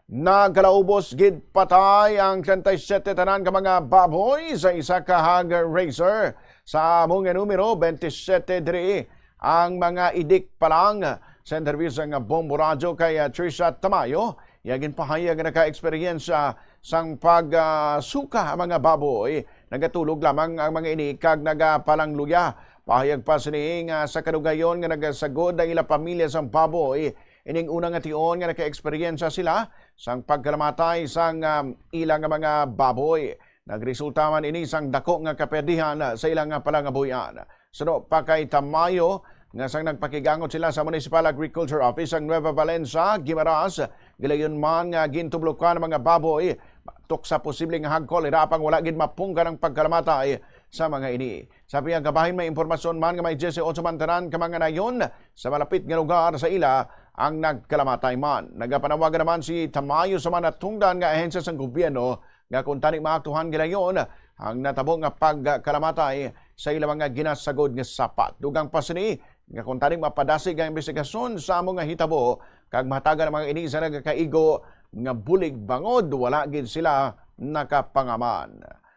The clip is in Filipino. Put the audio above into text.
Nagkalaubos gid patay ang 37 tanan ka mga baboy sa isa ka hog raiser. Sa among numero 27 diri ang mga idik pa lang sa interview sa nga Bombo Radio kay Trisha Tamayo. Yagin pahayag nga naka-eksperyensya sang pagsuka ang mga baboy. Nagatulog lamang ang mga ini kag nagapalangluya. Pahayag pa sini sa kadugayon nga nagasagod ang ila pamilya sang baboy. Ining unang ation nga naka-eksperyensya sila sang pagkalamatay sang ilang mga baboy. Nagresulta man ini sang dako nga kaperdihan sa ilang palangabuyan. Suno pa kay Tamayo nga sang nagpakigangot sila sa Municipal Agriculture Office ang Nueva Valencia, Guimaras, gilayon man nga gintublokan ang mga baboy tok sa posibleng hog cholera pang wala gid mapunggan ang pagkalamatay sa mga ini. Sabi ang kabahin may impormasyon man nga may 18 man tanan ka mga nayon sa malapit nga lugar sa ila ang nagkalamatay man. Nagapanawagan naman si Tamayo sa mga natungdan nga ahensya sa gobyerno nga kung tanig maaktuhan gilayon ang natabo nga pagkalamatay sa ilang mga ginasagod nga sapat. Dugang pa sini nga kung tanig mapadasig ang investigasyon sa among nga hitabo kag mahatagan ang mga ini sa nagkaigo nga bulig bangod wala gid sila nakapangaman.